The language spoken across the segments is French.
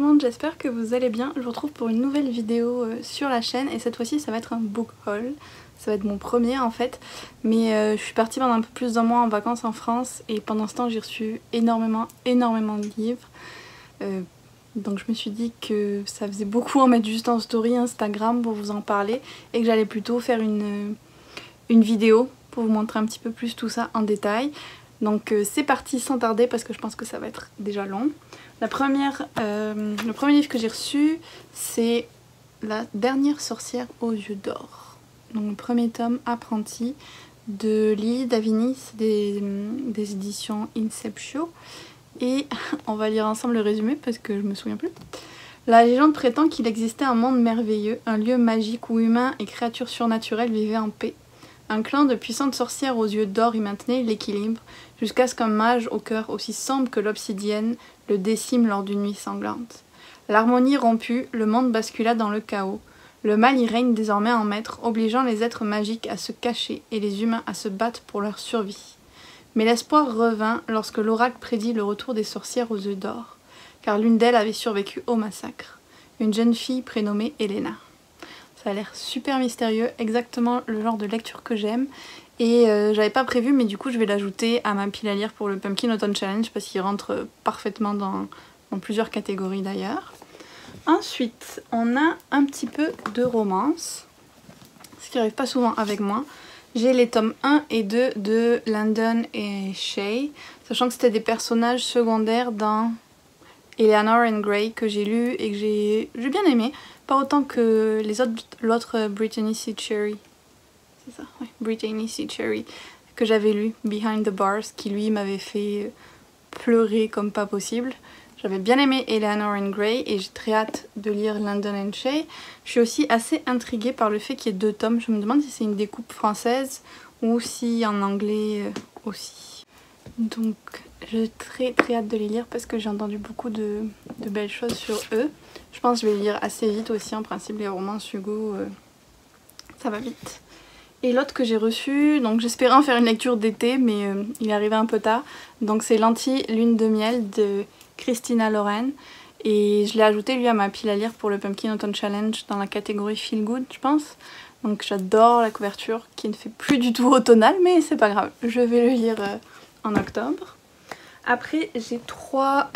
monde, j'espère que vous allez bien. Je vous retrouve pour une nouvelle vidéo sur la chaîne et cette fois-ci ça va être un book haul. Ça va être mon premier en fait, mais je suis partie pendant un peu plus d'un mois en vacances en France et pendant ce temps j'ai reçu énormément de livres. Donc je me suis dit que ça faisait beaucoup en mettre juste en story Instagram pour vous en parler et que j'allais plutôt faire une vidéo pour vous montrer un petit peu plus tout ça en détail. Donc c'est parti sans tarder parce que je pense que ça va être déjà long. Le premier livre que j'ai reçu, c'est La dernière sorcière aux yeux d'or. Donc le premier tome, Apprenti, de Lily Davigny, c'est des éditions Inceptio. Et on va lire ensemble le résumé parce que je me souviens plus. La légende prétend qu'il existait un monde merveilleux, un lieu magique où humains et créatures surnaturelles vivaient en paix. Un clan de puissantes sorcières aux yeux d'or y maintenait l'équilibre, jusqu'à ce qu'un mage au cœur aussi sombre que l'obsidienne le décime lors d'une nuit sanglante. L'harmonie rompue, le monde bascula dans le chaos. Le mal y règne désormais en maître, obligeant les êtres magiques à se cacher et les humains à se battre pour leur survie. Mais l'espoir revint lorsque l'oracle prédit le retour des sorcières aux yeux d'or, car l'une d'elles avait survécu au massacre, une jeune fille prénommée Elena. Ça a l'air super mystérieux, exactement le genre de lecture que j'aime. Et j'avais pas prévu, mais du coup je vais l'ajouter à ma pile à lire pour le Pumpkin Autumn Challenge parce qu'il rentre parfaitement dans plusieurs catégories d'ailleurs. Ensuite, on a un petit peu de romance, ce qui arrive pas souvent avec moi. J'ai les tomes 1 et 2 de Landon et Shay, sachant que c'était des personnages secondaires dans Eleanor and Grey que j'ai lu et que j'ai bien aimé. Pas autant que l'autre Brittany C. Cherry. C'est ça, ouais, Brittany C. Cherry que j'avais lu, Behind the Bars, qui lui m'avait fait pleurer comme pas possible. J'avais bien aimé Eleanor and Grey et j'ai très hâte de lire Landon and Shay. Je suis aussi assez intriguée par le fait qu'il y ait 2 tomes. Je me demande si c'est une découpe française ou si en anglais aussi. Donc j'ai très hâte de les lire parce que j'ai entendu beaucoup de belles choses sur eux. Je pense que je vais les lire assez vite aussi, en principe les romans Hugo, ça va vite. Et l'autre que j'ai reçu, donc j'espérais en faire une lecture d'été mais il est arrivé un peu tard. Donc c'est Lentilles Lune de miel de Christina Lauren. Et je l'ai ajouté lui à ma pile à lire pour le Pumpkin Autumn Challenge dans la catégorie Feel Good je pense. Donc j'adore la couverture qui ne fait plus du tout automnale mais c'est pas grave, je vais le lire en octobre. Après j'ai 3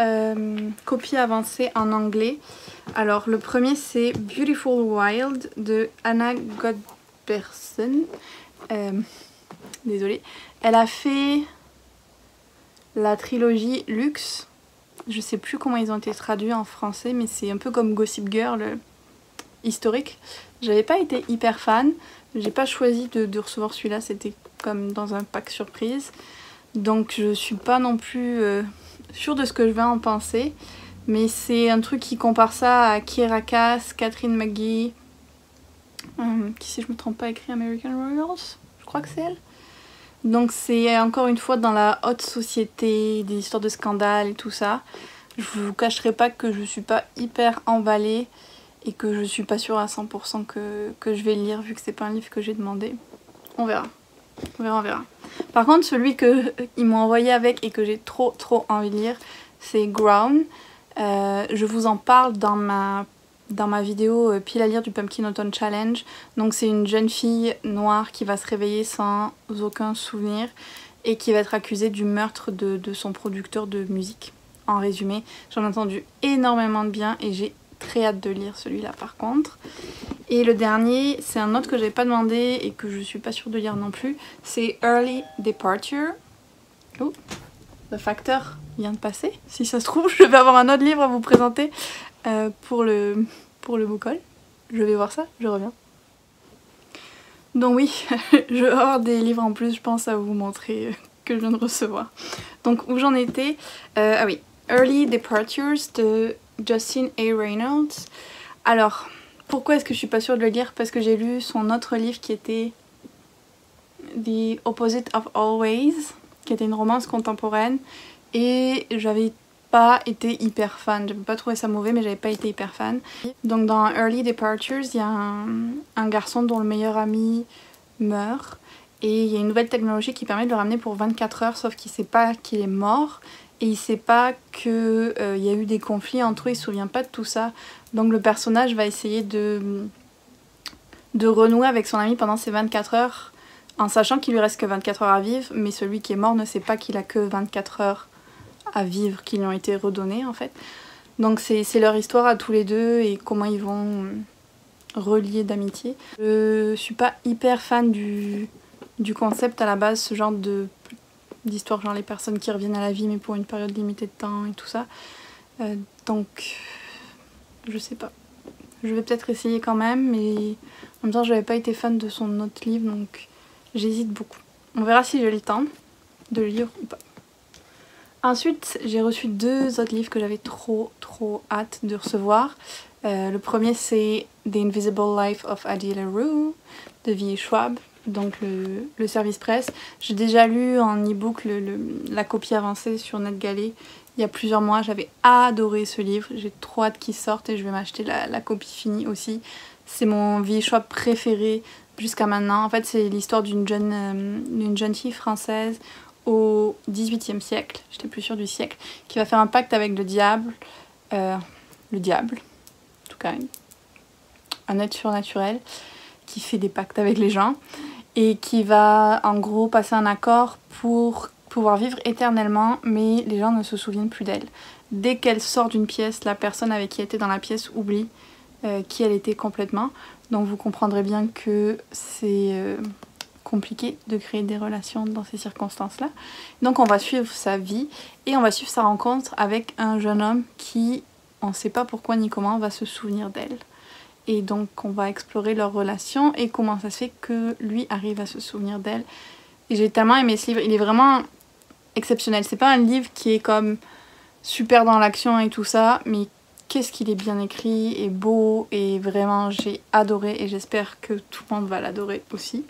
copies avancées en anglais. Alors le premier c'est Beautiful Wild de Anna Godbersen. Désolée. Elle a fait la trilogie Luxe. Je sais plus comment ils ont été traduits en français mais c'est un peu comme Gossip Girl historique. J'avais pas été hyper fan. J'ai pas choisi de recevoir celui-là, c'était comme dans un pack surprise. Donc je suis pas non plus sûre de ce que je vais en penser. Mais c'est un truc qui compare ça à Kiera Cass, Catherine McGee, qui si je me trompe pas écrit American Royals, je crois que c'est elle. Donc c'est encore une fois dans la haute société, des histoires de scandales et tout ça. Je vous cacherai pas que je suis pas hyper emballée et que je suis pas sûre à 100% que je vais le lire vu que c'est pas un livre que j'ai demandé. On verra. On verra. Par contre celui qu'ils m'ont envoyé avec et que j'ai trop envie de lire, c'est Ground. Je vous en parle dans ma vidéo pile à lire du Pumpkin Autumn Challenge. Donc c'est une jeune fille noire qui va se réveiller sans aucun souvenir et qui va être accusée du meurtre de son producteur de musique. En résumé, j'en ai entendu énormément de bien et j'ai très hâte de lire celui-là par contre. Et le dernier, c'est un autre que j'avais pas demandé et que je suis pas sûre de lire non plus, c'est Early Departure. Oh, le facteur vient de passer. Si ça se trouve, je vais avoir un autre livre à vous présenter pour le book haul. Je vais voir ça, je reviens. Donc oui, je vais avoir des livres en plus, je pense, à vous montrer que je viens de recevoir. Donc où j'en étais, ah oui, Early Departures de Justin A. Reynolds. Alors, pourquoi est-ce que je suis pas sûre de le lire? Parce que j'ai lu son autre livre qui était The Opposite of Always, qui était une romance contemporaine, et j'avais pas été hyper fan. J'avais pas trouvé ça mauvais mais j'avais pas été hyper fan. Donc dans Early Departures, il y a un garçon dont le meilleur ami meurt et il y a une nouvelle technologie qui permet de le ramener pour 24 heures sauf qu'il sait pas qu'il est mort et il sait pas qu'il y a eu des conflits entre eux, il se souvient pas de tout ça. Donc le personnage va essayer de renouer avec son ami pendant ces 24 heures, en sachant qu'il lui reste que 24 heures à vivre, mais celui qui est mort ne sait pas qu'il a que 24 heures à vivre, qui lui ont été redonnées en fait. Donc c'est leur histoire à tous les deux et comment ils vont relier d'amitié. Je suis pas hyper fan du concept à la base, ce genre d'histoire, genre les personnes qui reviennent à la vie mais pour une période limitée de temps et tout ça. Donc je sais pas. Je vais peut-être essayer quand même, mais en même temps j'avais pas été fan de son autre livre, donc j'hésite beaucoup. On verra si j'ai le temps de le lire ou pas. Ensuite, j'ai reçu 2 autres livres que j'avais trop hâte de recevoir. Le premier c'est The Invisible Life of Addie LaRue de V. Schwab, donc le service presse. J'ai déjà lu en e-book la copie avancée sur NetGalley il y a plusieurs mois. J'avais adoré ce livre, j'ai trop hâte qu'il sorte et je vais m'acheter la copie finie aussi. C'est mon V. Schwab préféré jusqu'à maintenant. En fait, c'est l'histoire d'une jeune fille française au XVIIIe siècle, j'étais plus sûre du siècle, qui va faire un pacte avec le diable, en tout cas un être surnaturel qui fait des pactes avec les gens et qui va en gros passer un accord pour pouvoir vivre éternellement, mais les gens ne se souviennent plus d'elle. Dès qu'elle sort d'une pièce, la personne avec qui elle était dans la pièce oublie qui elle était complètement. Donc vous comprendrez bien que c'est compliqué de créer des relations dans ces circonstances-là. Donc on va suivre sa vie et on va suivre sa rencontre avec un jeune homme qui, on ne sait pas pourquoi ni comment, va se souvenir d'elle. Et donc on va explorer leur relation et comment ça se fait que lui arrive à se souvenir d'elle. Et j'ai tellement aimé ce livre, il est vraiment exceptionnel. C'est pas un livre qui est comme super dans l'action et tout ça, mais qu'est-ce qu'il est bien écrit et beau, et vraiment j'ai adoré et j'espère que tout le monde va l'adorer aussi.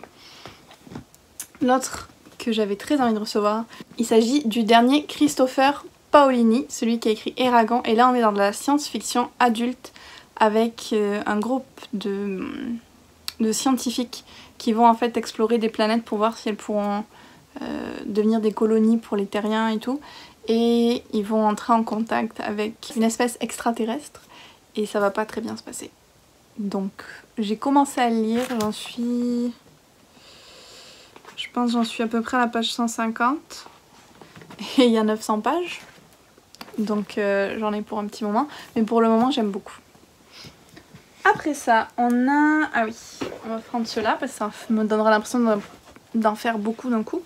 L'autre que j'avais très envie de recevoir, il s'agit du dernier Christopher Paolini, celui qui a écrit Eragon, et là on est dans de la science-fiction adulte avec un groupe de scientifiques qui vont en fait explorer des planètes pour voir si elles pourront devenir des colonies pour les terriens et tout, et ils vont entrer en contact avec une espèce extraterrestre et ça va pas très bien se passer. Donc j'ai commencé à le lire, je pense j'en suis à peu près à la page 150 et il y a 900 pages, donc j'en ai pour un petit moment, mais pour le moment j'aime beaucoup. Après ça, on a... Ah oui, on va prendre ceux-là parce que ça me donnera l'impression d'en faire beaucoup d'un coup.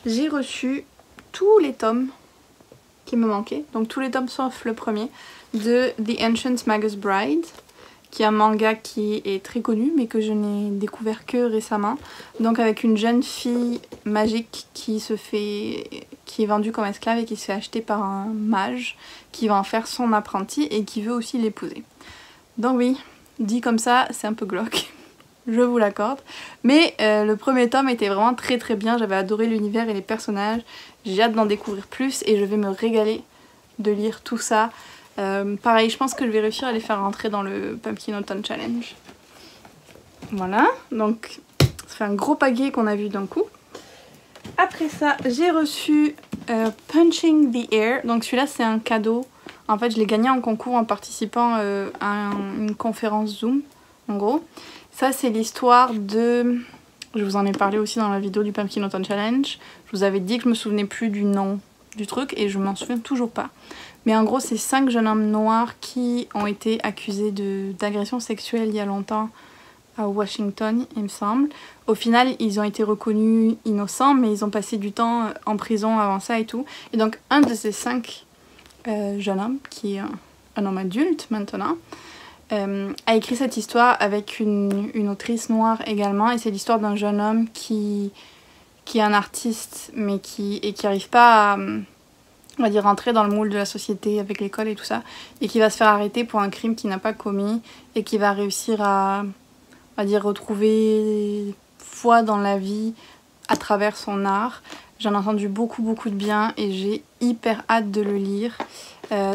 J'ai reçu tous les tomes qui me manquaient, donc tous les tomes sauf le premier, de The Ancient Magus Bride, qui est un manga qui est très connu mais que je n'ai découvert que récemment. Donc avec une jeune fille magique qui est vendue comme esclave et qui se fait acheter par un mage qui va en faire son apprenti et qui veut aussi l'épouser. Donc oui, dit comme ça, c'est un peu glauque, je vous l'accorde. Mais le premier tome était vraiment très bien, j'avais adoré l'univers et les personnages. J'ai hâte d'en découvrir plus et je vais me régaler de lire tout ça. Pareil, je pense que je vais réussir à les faire rentrer dans le Pumpkin Autumn Challenge. Voilà, donc ça fait un gros paquet qu'on a vu d'un coup. Après ça, j'ai reçu Punching the Air, donc celui-là c'est un cadeau. En fait, je l'ai gagné en concours en participant à une conférence Zoom, en gros. Ça, c'est l'histoire de... Je vous en ai parlé aussi dans la vidéo du Pumpkin Autumn Challenge. Je vous avais dit que je me souvenais plus du nom du truc et je m'en souviens toujours pas. Mais en gros, c'est 5 jeunes hommes noirs qui ont été accusés d'agression sexuelle il y a longtemps à Washington, il me semble. Au final, ils ont été reconnus innocents, mais ils ont passé du temps en prison avant ça et tout. Et donc, un de ces 5 jeune homme, qui est un homme adulte maintenant, a écrit cette histoire avec une autrice noire également, et c'est l'histoire d'un jeune homme qui est un artiste mais qui n'arrive pas à, on va dire, rentrer dans le moule de la société avec l'école et tout ça, et qui va se faire arrêter pour un crime qu'il n'a pas commis et qui va réussir à, on va dire, retrouver foi dans la vie à travers son art. J'en ai entendu beaucoup de bien et j'ai hyper hâte de le lire.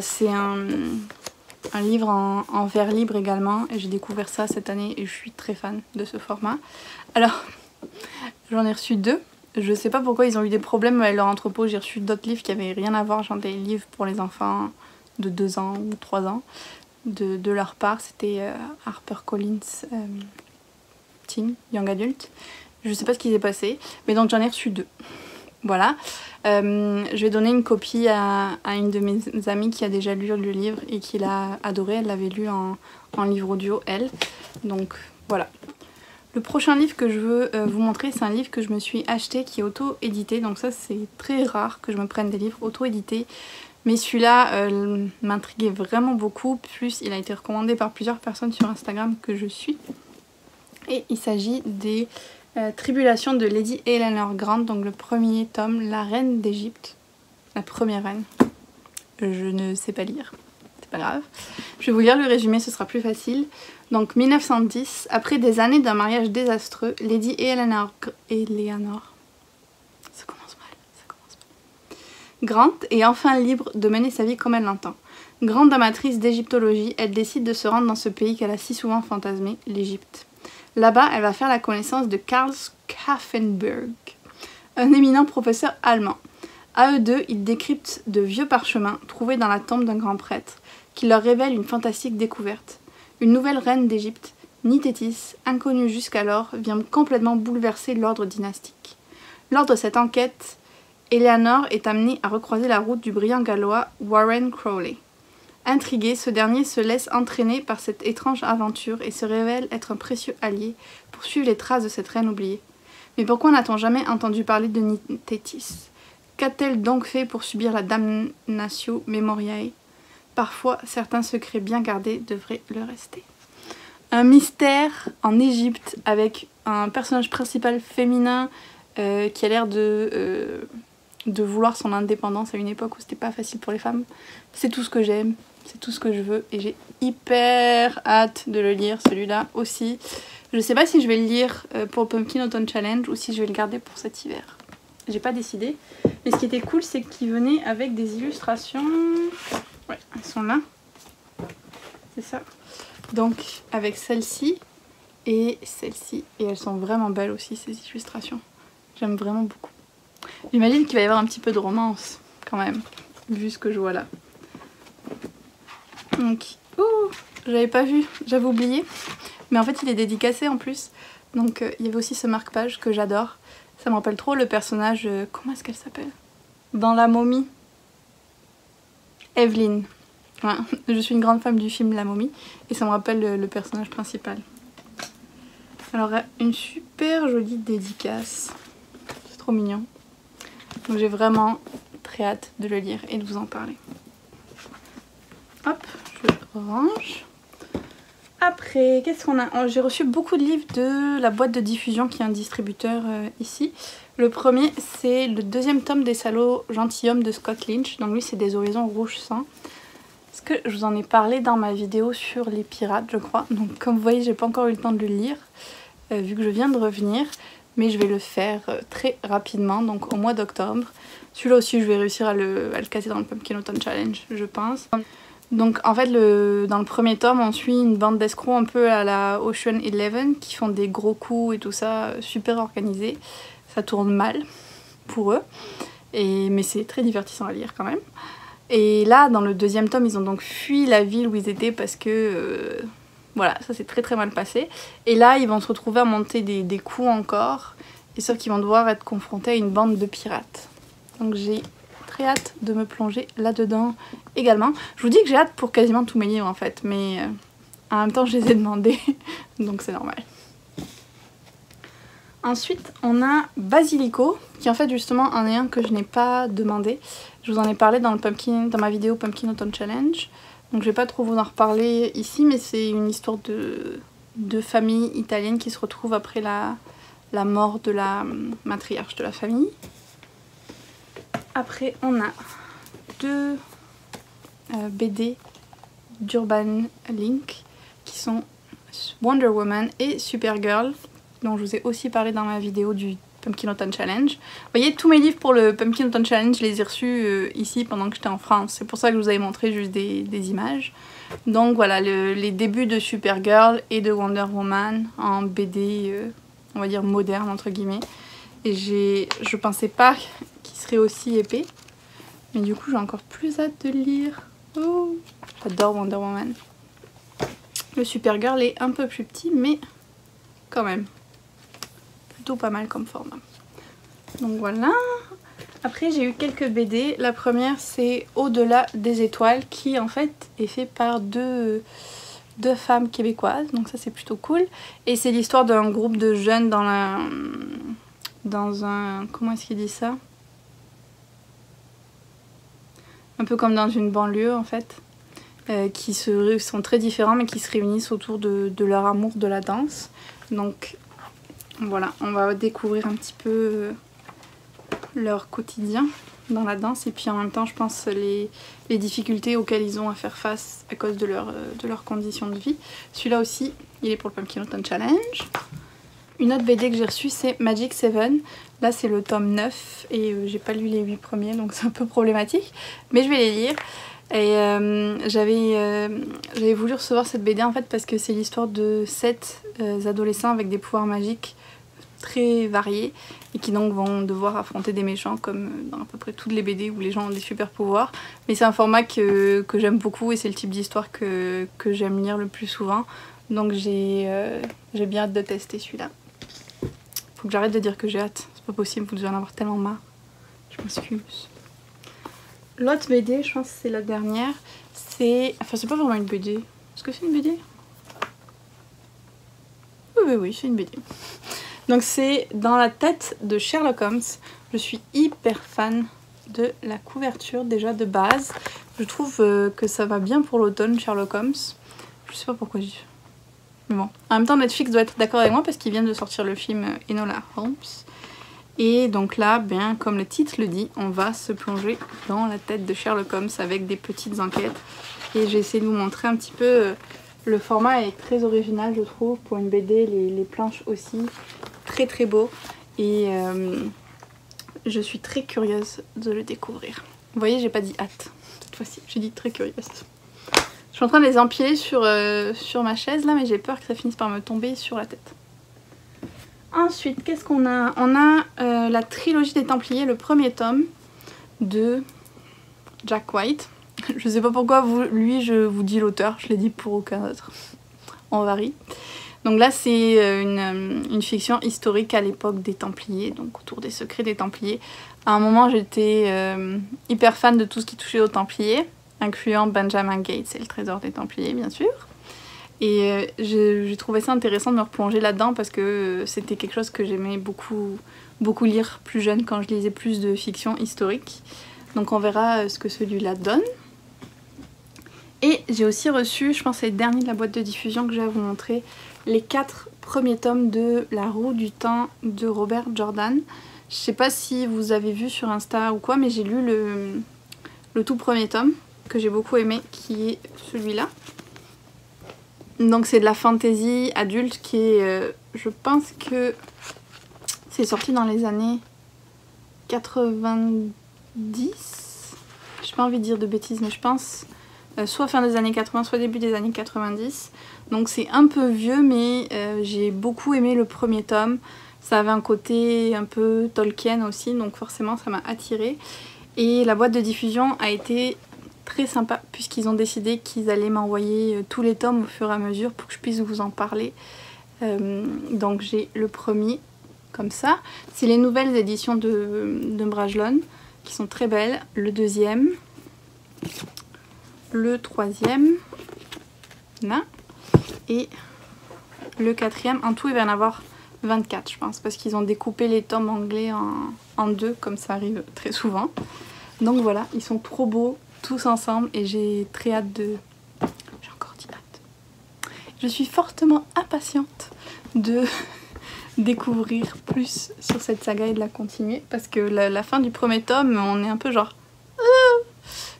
C'est un livre en vers libre également et j'ai découvert ça cette année et je suis très fan de ce format. Alors, j'en ai reçu 2. Je sais pas pourquoi ils ont eu des problèmes avec leur entrepôt. J'ai reçu d'autres livres qui avaient rien à voir, genre des livres pour les enfants de 2 ans ou 3 ans. De leur part, c'était HarperCollins Teen, Young Adult. Je sais pas ce qui s'est passé, mais donc j'en ai reçu 2. Voilà. Je vais donner une copie à une de mes amies qui a déjà lu le livre et qui l'a adoré. Elle l'avait lu en livre audio, elle. Donc voilà. Le prochain livre que je veux vous montrer, c'est un livre que je me suis acheté qui est auto-édité. Donc ça, c'est très rare que je me prenne des livres auto-édités. Mais celui-là m'intriguait vraiment beaucoup. Plus, il a été recommandé par plusieurs personnes sur Instagram que je suis. Et il s'agit des Tribulations de Lady Eleanor Grant. Donc le premier tome, La Reine d'Égypte. La première reine. Je ne sais pas lire. C'est pas grave. Je vais vous lire le résumé, ce sera plus facile. Donc 1910, après des années d'un mariage désastreux, Lady Eleanor Grant est enfin libre de mener sa vie comme elle l'entend. Grande amatrice d'égyptologie, elle décide de se rendre dans ce pays qu'elle a si souvent fantasmé, l'Égypte. Là-bas, elle va faire la connaissance de Karl Schaffenberg, un éminent professeur allemand. À eux deux, ils décryptent de vieux parchemins trouvés dans la tombe d'un grand prêtre, qui leur révèle une fantastique découverte. Une nouvelle reine d'Égypte, Nitétis, inconnue jusqu'alors, vient complètement bouleverser l'ordre dynastique. Lors de cette enquête, Eleanor est amenée à recroiser la route du brillant gallois Warren Crowley. Intrigué, ce dernier se laisse entraîner par cette étrange aventure et se révèle être un précieux allié pour suivre les traces de cette reine oubliée. Mais pourquoi n'a-t-on jamais entendu parler de Nitétis? Qu'a-t-elle donc fait pour subir la damnatio memoriae? Parfois, certains secrets bien gardés devraient le rester. Un mystère en Égypte avec un personnage principal féminin qui a l'air de vouloir son indépendance à une époque où c'était pas facile pour les femmes. C'est tout ce que j'aime, c'est tout ce que je veux et j'ai hyper hâte de le lire, celui-là aussi. Je sais pas si je vais le lire pour le Pumpkin Autumn Challenge ou si je vais le garder pour cet hiver. J'ai pas décidé. Mais ce qui était cool, c'est qu'il venait avec des illustrations. Ouais, elles sont là. C'est ça. Donc avec celle-ci et celle-ci. Et elles sont vraiment belles aussi, ces illustrations. J'aime vraiment beaucoup. J'imagine qu'il va y avoir un petit peu de romance quand même, vu ce que je vois là. Donc, ouh, j'avais pas vu, j'avais oublié. Mais en fait il est dédicacé en plus. Donc il y avait aussi ce marque-page que j'adore. Ça me rappelle trop le personnage, comment est-ce qu'elle s'appelle? Dans La Momie. Evelyn. Ouais, je suis une grande fan du film La Momie et ça me rappelle le personnage principal. Alors une super jolie dédicace. C'est trop mignon. Donc j'ai vraiment très hâte de le lire et de vous en parler. Hop, je range. Après, qu'est-ce qu'on a? J'ai reçu beaucoup de livres de la boîte de diffusion qui est un distributeur ici. Le premier, c'est le deuxième tome des Salauds gentilshommes de Scott Lynch. Donc lui, c'est des Horizons rouge sang. Parce que je vous en ai parlé dans ma vidéo sur les pirates, je crois. Donc comme vous voyez, j'ai pas encore eu le temps de le lire, vu que je viens de revenir. Mais je vais le faire très rapidement, donc au mois d'octobre. Celui-là aussi, je vais réussir à le casser dans le Pumpkin Autumn Challenge, je pense. Donc en fait, dans le premier tome, on suit une bande d'escrocs un peu à la Ocean 11 qui font des gros coups et tout ça, super organisé. Ça tourne mal pour eux, mais c'est très divertissant à lire quand même. Et là, dans le deuxième tome, ils ont donc fui la ville où ils étaient parce que... voilà, ça s'est très mal passé. Et là, ils vont se retrouver à monter des coups encore. Et sauf qu'ils vont devoir être confrontés à une bande de pirates. Donc j'ai très hâte de me plonger là-dedans également. Je vous dis que j'ai hâte pour quasiment tous mes livres en fait. Mais en même temps, je les ai demandés. Donc c'est normal. Ensuite, on a Basilico, qui en fait justement en est un que je n'ai pas demandé. Je vous en ai parlé dans ma vidéo Pumpkin Autumn Challenge. Donc je vais pas trop vous en reparler ici, mais c'est une histoire de famille italienne qui se retrouve après la mort de la matriarche de la famille. Après on a deux BD d'Urban Link qui sont Wonder Woman et Supergirl, dont je vous ai aussi parlé dans ma vidéo du Pumpkin Autumn Challenge. Vous voyez, tous mes livres pour le Pumpkin Autumn Challenge, je les ai reçus ici pendant que j'étais en France. C'est pour ça que je vous avais montré juste des images. Donc voilà, les débuts de Supergirl et de Wonder Woman en BD, on va dire moderne entre guillemets. et je pensais pas qu'il serait aussi épais. Mais du coup j'ai encore plus hâte de le lire. Oh, j'adore Wonder Woman. Le Supergirl est un peu plus petit mais quand même plutôt pas mal comme format. Donc voilà. Après j'ai eu quelques BD. La première c'est Au-delà des étoiles qui en fait est fait par deux femmes québécoises. Donc ça c'est plutôt cool. Et c'est l'histoire d'un groupe de jeunes dans un... Comment est-ce qu'il dit ça? Un peu comme dans une banlieue en fait. Qui sont très différents mais qui se réunissent autour de leur amour de la danse. Donc voilà, on va découvrir un petit peu leur quotidien dans la danse et puis en même temps je pense les difficultés auxquelles ils ont à faire face à cause de leurs conditions de vie. Celui-là aussi, il est pour le Pumpkin Autumn Challenge. Une autre BD que j'ai reçue c'est Magic 7. Là c'est le tome 9 et j'ai pas lu les 8 premiers donc c'est un peu problématique. Mais je vais les lire. Et j'avais voulu recevoir cette BD en fait parce que c'est l'histoire de 7 adolescents avec des pouvoirs magiques très variés et qui donc vont devoir affronter des méchants comme dans à peu près toutes les BD où les gens ont des super pouvoirs. Mais c'est un format que j'aime beaucoup et c'est le type d'histoire que j'aime lire le plus souvent. Donc j'ai bien hâte de tester celui-là. Faut que j'arrête de dire que j'ai hâte, c'est pas possible, vous devez en avoir tellement marre. Je m'excuse. L'autre BD, je pense que c'est la dernière, c'est... Enfin c'est pas vraiment une BD. Est-ce que c'est une BD? Oui, c'est une BD. Donc c'est Dans la tête de Sherlock Holmes. Je suis hyper fan de la couverture déjà de base. Je trouve que ça va bien pour l'automne Sherlock Holmes. Je sais pas pourquoi je dis. Mais bon. En même temps Netflix doit être d'accord avec moi parce qu'ils viennent de sortir le film Enola Holmes. Et donc là, bien comme le titre le dit, on va se plonger dans la tête de Sherlock Holmes avec des petites enquêtes. Et j'ai essayé de vous montrer un petit peu... Le format est très original je trouve pour une BD, les planches aussi. Très très beau. Et je suis très curieuse de le découvrir. Vous voyez, j'ai pas dit hâte cette fois-ci, j'ai dit très curieuse. Je suis en train de les empiler sur ma chaise là, mais j'ai peur que ça finisse par me tomber sur la tête. Ensuite, qu'est-ce qu'on a? On a la trilogie des Templiers, le premier tome de Jack White. Je sais pas pourquoi lui je vous dis l'auteur, je l'ai dit pour aucun autre. On varie. Donc là c'est une fiction historique à l'époque des Templiers, donc autour des secrets des Templiers. À un moment j'étais hyper fan de tout ce qui touchait aux Templiers, incluant Benjamin Gates et le trésor des Templiers bien sûr. Et j'ai trouvé ça intéressant de me replonger là-dedans parce que c'était quelque chose que j'aimais beaucoup lire plus jeune quand je lisais plus de fiction historique. Donc on verra ce que celui-là donne. Et j'ai aussi reçu, je pense que c'est le dernier de la boîte de diffusion que j'ai à vous montrer, les 4 premiers tomes de La Roue du Temps de Robert Jordan. Je sais pas si vous avez vu sur Insta ou quoi, mais j'ai lu le tout premier tome que j'ai beaucoup aimé, qui est celui-là. Donc c'est de la fantasy adulte qui est, je pense que c'est sorti dans les années 90. J'ai pas envie de dire de bêtises, mais je pense... soit fin des années 80, soit début des années 90. Donc c'est un peu vieux, mais j'ai beaucoup aimé le premier tome. Ça avait un côté un peu Tolkien aussi, donc forcément ça m'a attirée. Et la boîte de diffusion a été très sympa, puisqu'ils ont décidé qu'ils allaient m'envoyer tous les tomes au fur et à mesure pour que je puisse vous en parler. Donc j'ai le premier, comme ça. C'est les nouvelles éditions de Brajlon, qui sont très belles. Le deuxième... Le troisième, là, et le quatrième. En tout, il va y en avoir 24, je pense, parce qu'ils ont découpé les tomes anglais en deux, comme ça arrive très souvent. Donc voilà, ils sont trop beaux, tous ensemble, et j'ai très hâte de... J'ai encore dit hâte. Je suis fortement impatiente de découvrir plus sur cette saga et de la continuer, parce que la fin du premier tome, on est un peu genre...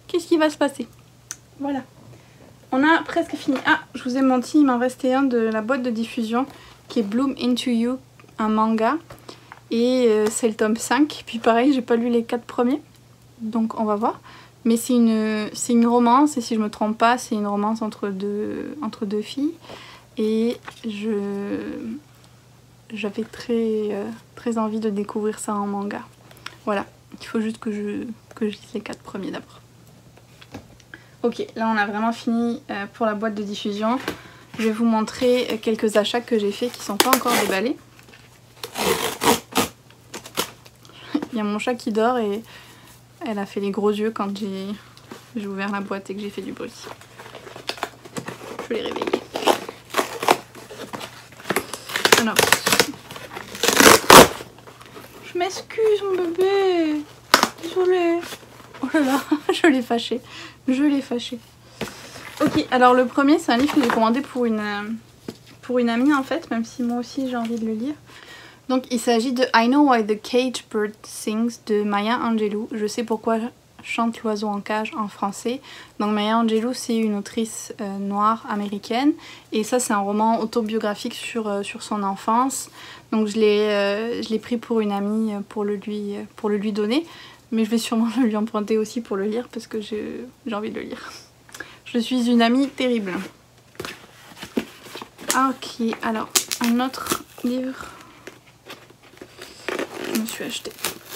qu'est-ce qui va se passer? Voilà. On a presque fini. Ah, je vous ai menti, il m'en restait un de la boîte de diffusion qui est Bloom Into You, un manga. Et c'est le tome 5. Puis pareil, j'ai pas lu les 4 premiers. Donc on va voir. Mais c'est une romance, et si je me trompe pas, c'est une romance entre deux filles. Et j'avais très envie de découvrir ça en manga. Voilà, il faut juste que je lise les 4 premiers d'abord. Ok, là on a vraiment fini pour la boîte de diffusion. Je vais vous montrer quelques achats que j'ai faits qui sont pas encore déballés. Il y a mon chat qui dort et elle a fait les gros yeux quand j'ai ouvert la boîte et que j'ai fait du bruit. Je vais les réveiller. Alors, je m'excuse mon bébé, désolée. Oh là là, je l'ai fâché, Ok, alors le premier c'est un livre que j'ai commandé pour une amie en fait, même si moi aussi j'ai envie de le lire. Donc il s'agit de I Know Why the Cage Bird Sings de Maya Angelou. Je sais pourquoi chante l'oiseau en cage en français. Donc Maya Angelou c'est une autrice noire américaine et ça c'est un roman autobiographique sur son enfance. Donc je l'ai pris pour une amie pour le lui donner, mais je vais sûrement le lui emprunter aussi pour le lire parce que j'ai envie de le lire. Je suis une amie terrible. Ok, alors un autre livre que je me suis acheté.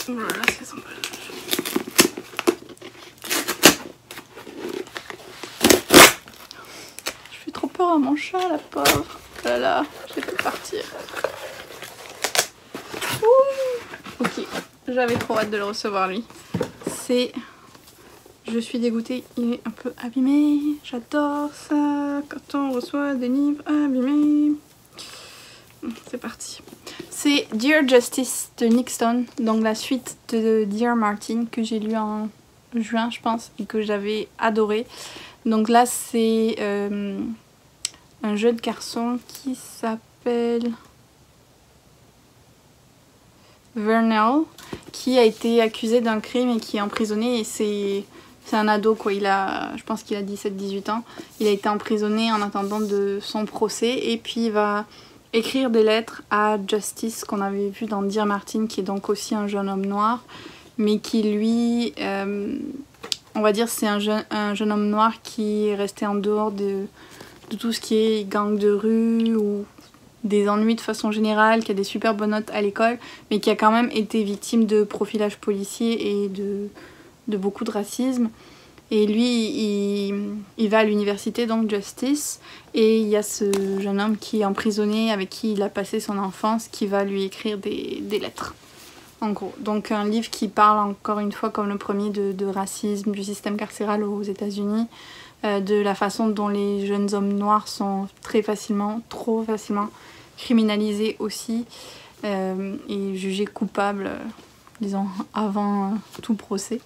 Oh là là, c'est sympa. Je fais trop peur à mon chat, la pauvre. Oh là là, je l'ai fait partir. Ouh. Ok, j'avais trop hâte de le recevoir lui. C'est... Je suis dégoûtée, il est un peu abîmé. J'adore ça quand on reçoit des livres abîmés. C'est parti. C'est Dear Justice de Nick Stone, donc la suite de Dear Martin que j'ai lu en juin je pense et que j'avais adoré. Donc là c'est un jeune garçon qui s'appelle Vernell qui a été accusé d'un crime et qui est emprisonné et c'est un ado quoi, je pense qu'il a 17-18 ans. Il a été emprisonné en attendant de son procès et puis il va écrire des lettres à Justice qu'on avait vu dans Dear Martin qui est donc aussi un jeune homme noir mais qui lui, on va dire c'est un jeune homme noir qui est resté en dehors de tout ce qui est gang de rue ou des ennuis de façon générale, qui a des super bonnes notes à l'école mais qui a quand même été victime de profilage policier et de beaucoup de racisme. Et lui, il va à l'université, donc Justice, et il y a ce jeune homme qui est emprisonné, avec qui il a passé son enfance, qui va lui écrire des lettres, en gros. Donc un livre qui parle encore une fois, comme le premier, de racisme, du système carcéral aux États-Unis, de la façon dont les jeunes hommes noirs sont trop facilement criminalisés aussi, et jugés coupables, disons, avant tout procès.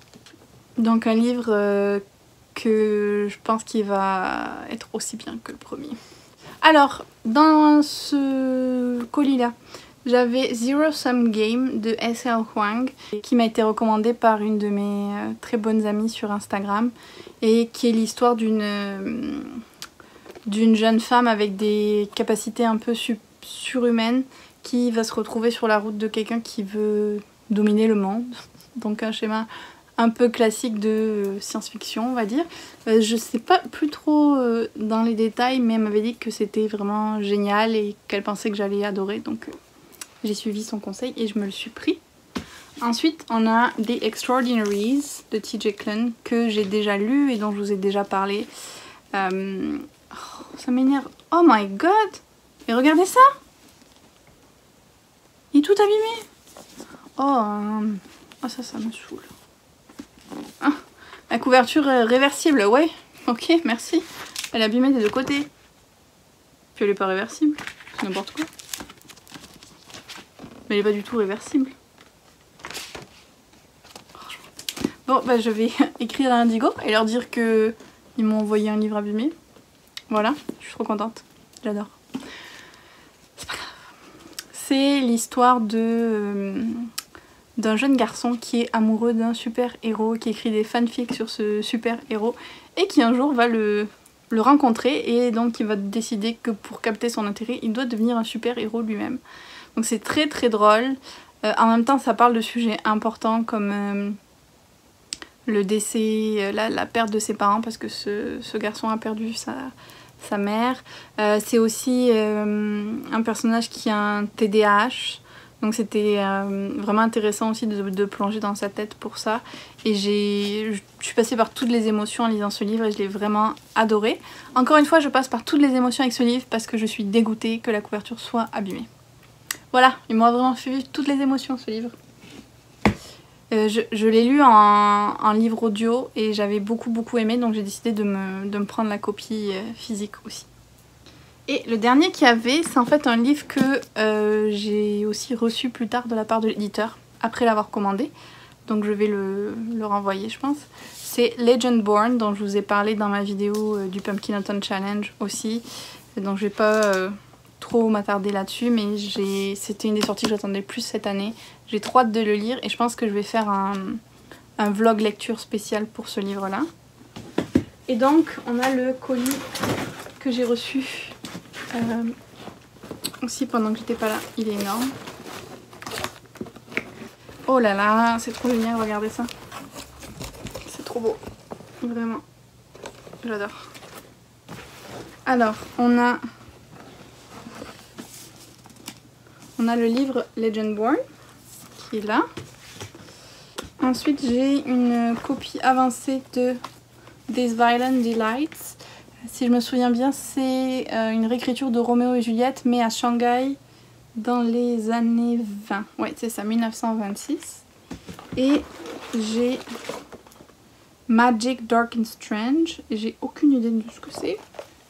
Donc un livre que je pense qu'il va être aussi bien que le premier. Alors, dans ce colis-là, j'avais Zero Sum Game de S.L. Huang qui m'a été recommandé par une de mes très bonnes amies sur Instagram et qui est l'histoire d'une jeune femme avec des capacités un peu surhumaines qui va se retrouver sur la route de quelqu'un qui veut dominer le monde. Donc un schéma un peu classique de science-fiction on va dire. Je sais pas plus trop dans les détails mais elle m'avait dit que c'était vraiment génial et qu'elle pensait que j'allais adorer donc j'ai suivi son conseil et je me le suis pris. Ensuite on a The Extraordinaries de T.J. Klune que j'ai déjà lu et dont je vous ai déjà parlé. Ça m'énerve. Oh my god! Et regardez ça! Il est tout abîmé! Oh ça me saoule. Ah, la couverture réversible, ouais, ok, merci. Elle est abîmée des deux côtés. Puis elle est pas réversible, c'est n'importe quoi. Mais elle est pas du tout réversible. Bon, bah je vais écrire à Indigo et leur dire que ils m'ont envoyé un livre abîmé. Voilà, je suis trop contente, j'adore. C'est pas grave. C'est l'histoire d'un jeune garçon qui est amoureux d'un super héros, qui écrit des fanfics sur ce super héros et qui un jour va le rencontrer et donc il va décider que pour capter son intérêt il doit devenir un super héros lui-même. Donc c'est très très drôle, en même temps ça parle de sujets importants comme le décès, la perte de ses parents parce que ce garçon a perdu sa mère. C'est aussi un personnage qui a un TDAH. Donc c'était vraiment intéressant aussi de plonger dans sa tête pour ça. Et je suis passée par toutes les émotions en lisant ce livre et je l'ai vraiment adoré. Encore une fois, je passe par toutes les émotions avec ce livre parce que je suis dégoûtée que la couverture soit abîmée. Voilà, il m'a vraiment fait vivre toutes les émotions ce livre. Je l'ai lu en livre audio et j'avais beaucoup aimé, donc j'ai décidé de me prendre la copie physique aussi. Et le dernier qu'il y avait, c'est en fait un livre que j'ai aussi reçu plus tard de la part de l'éditeur, après l'avoir commandé. Donc je vais le renvoyer je pense. C'est Legendborn, dont je vous ai parlé dans ma vidéo du Pumpkin Autumn Challenge aussi. Donc je vais pas trop m'attarder là-dessus, mais c'était une des sorties que j'attendais plus cette année. J'ai trop hâte de le lire et je pense que je vais faire un vlog lecture spécial pour ce livre-là. Et donc on a le colis que j'ai reçu aussi pendant que j'étais pas là. Il est énorme. Oh là là, c'est trop génial, regardez ça. C'est trop beau. Vraiment. J'adore. Alors, on a le livre Legendborn qui est là. Ensuite, j'ai une copie avancée de These Violent Delights. Si je me souviens bien, c'est une réécriture de Roméo et Juliette, mais à Shanghai dans les années 20. Ouais, c'est ça, 1926. Et j'ai Magic Dark and Strange. Et j'ai aucune idée de ce que c'est.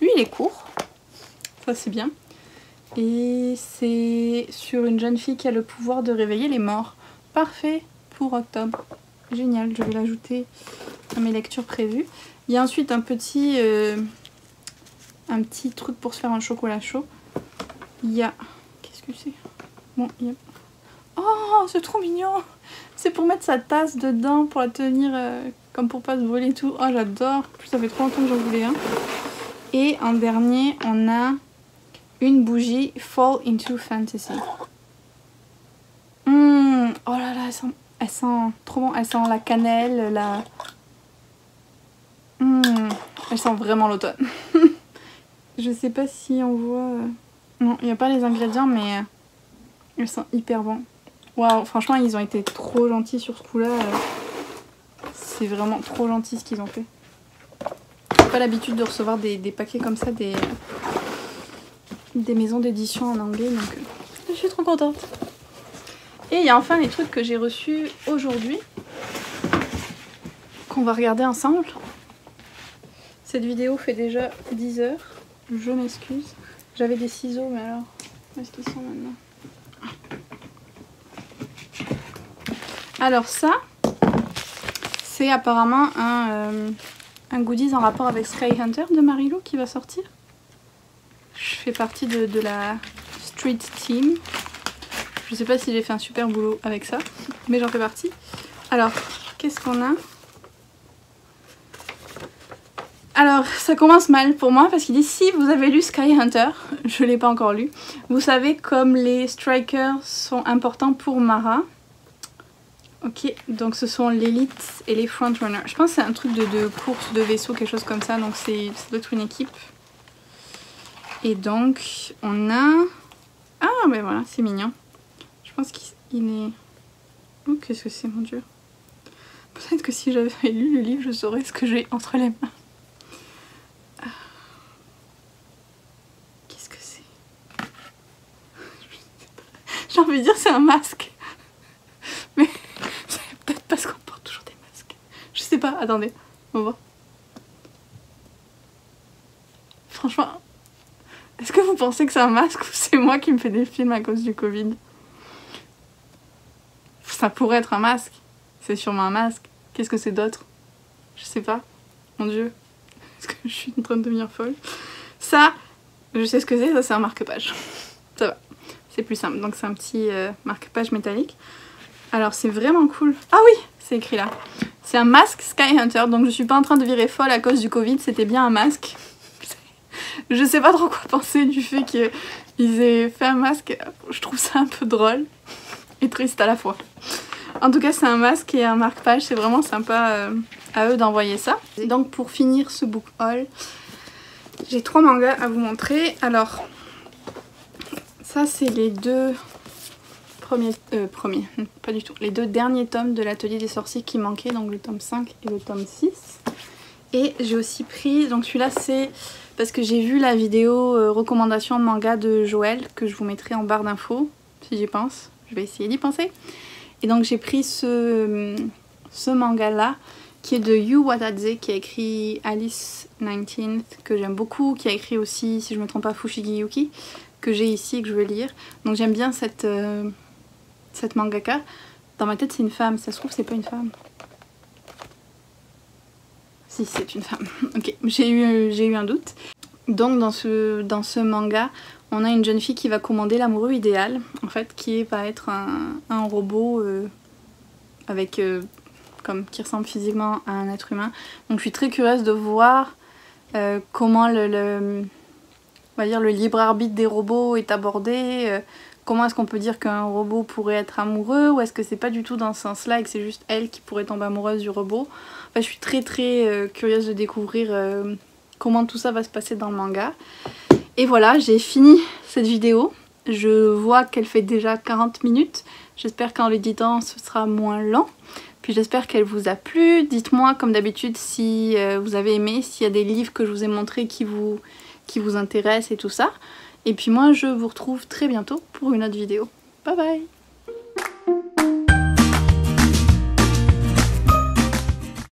Lui, il est court. Ça, c'est bien. Et c'est sur une jeune fille qui a le pouvoir de réveiller les morts. Parfait pour octobre. Génial, je vais l'ajouter à mes lectures prévues. Il y a ensuite un petit truc pour se faire un chocolat chaud. Il y a... Qu'est-ce que c'est? Bon, il y a... Oh, c'est trop mignon! C'est pour mettre sa tasse dedans, pour la tenir comme pour pas se brûler et tout. Oh, j'adore! Ça fait trop longtemps que j'en voulais un. Et en dernier, on a une bougie Fall into Fantasy. Oh là là, elle sent trop bon. Elle sent la cannelle, la... Elle sent vraiment l'automne. Je sais pas si on voit... Non, il n'y a pas les ingrédients, mais elles sont hyper bon. Waouh, franchement, ils ont été trop gentils sur ce coup-là. C'est vraiment trop gentil ce qu'ils ont fait. J'ai pas l'habitude de recevoir des paquets comme ça, des maisons d'édition en anglais, donc je suis trop contente. Et il y a enfin les trucs que j'ai reçus aujourd'hui, qu'on va regarder ensemble. Cette vidéo fait déjà 10 heures, je m'excuse. J'avais des ciseaux, mais alors, où est-ce qu'ils sont maintenant? Alors ça, c'est apparemment un goodies en rapport avec Sky Hunter de Marilou qui va sortir. Je fais partie de la Street Team. Je sais pas si j'ai fait un super boulot avec ça, mais j'en fais partie. Alors, qu'est-ce qu'on a? Alors, ça commence mal pour moi parce qu'il dit si vous avez lu Sky Hunter, je l'ai pas encore lu, vous savez comme les strikers sont importants pour Mara. Ok, donc ce sont l'élite et les frontrunners. Je pense que c'est un truc de course de vaisseau, quelque chose comme ça, donc ça doit être une équipe. Et donc, on a... Ah, ben voilà, c'est mignon. Je pense qu'il est... Oh, qu'est-ce que c'est, mon Dieu. Peut-être que si j'avais lu le livre, je saurais ce que j'ai entre les mains. Qu'est-ce que c'est? J'ai envie de dire c'est un masque. Mais c'est peut-être parce qu'on porte toujours des masques. Je sais pas, attendez, on va voir. Franchement, est-ce que vous pensez que c'est un masque ou c'est moi qui me fais des films à cause du Covid? Ça pourrait être un masque. C'est sûrement un masque. Qu'est-ce que c'est d'autre? Je sais pas. Mon Dieu. Est-ce que je suis en train de devenir folle? Ça, je sais ce que c'est. Ça, c'est un marque-page. Ça va. C'est plus simple. Donc, c'est un petit marque-page métallique. Alors, c'est vraiment cool. Ah oui, c'est écrit là. C'est un masque Sky Hunter. Donc, je suis pas en train de virer folle à cause du Covid. C'était bien un masque. Je sais pas trop quoi penser du fait qu'ils aient fait un masque. Je trouve ça un peu drôle et triste à la fois. En tout cas, c'est un masque et un marque-page. C'est vraiment sympa à eux d'envoyer ça. Et donc, pour finir ce book haul, J'ai 3 mangas à vous montrer. Alors, ça c'est les deux pas du tout. Les 2 derniers tomes de l'Atelier des Sorciers qui manquaient, donc le tome 5 et le tome 6. Et j'ai aussi pris, donc celui-là c'est parce que j'ai vu la vidéo recommandation manga de Joël, que je vous mettrai en barre d'infos, si j'y pense. Je vais essayer d'y penser. Et donc j'ai pris ce manga-là, qui est de Yu Watadze, qui a écrit Alice 19th, que j'aime beaucoup, qui a écrit aussi, si je me trompe pas, Fushigi Yuki, que j'ai ici et que je veux lire. Donc j'aime bien cette mangaka. Dans ma tête c'est une femme, ça se trouve c'est pas une femme. Si c'est une femme, ok, j'ai eu un doute. Donc dans ce manga, on a une jeune fille qui va commander l'amoureux idéal, en fait, qui va être un robot avec qui ressemble physiquement à un être humain. Donc je suis très curieuse de voir comment on va dire le libre arbitre des robots est abordé. Comment est-ce qu'on peut dire qu'un robot pourrait être amoureux, ou est-ce que c'est pas du tout dans ce sens-là et que c'est juste elle qui pourrait tomber amoureuse du robot. Enfin, je suis très curieuse de découvrir comment tout ça va se passer dans le manga. Et voilà, j'ai fini cette vidéo. Je vois qu'elle fait déjà 40 minutes. J'espère qu'en l'éditant ce sera moins lent. Puis j'espère qu'elle vous a plu. Dites-moi comme d'habitude si vous avez aimé, s'il y a des livres que je vous ai montrés qui vous intéressent et tout ça. Et puis moi je vous retrouve très bientôt pour une autre vidéo. Bye bye!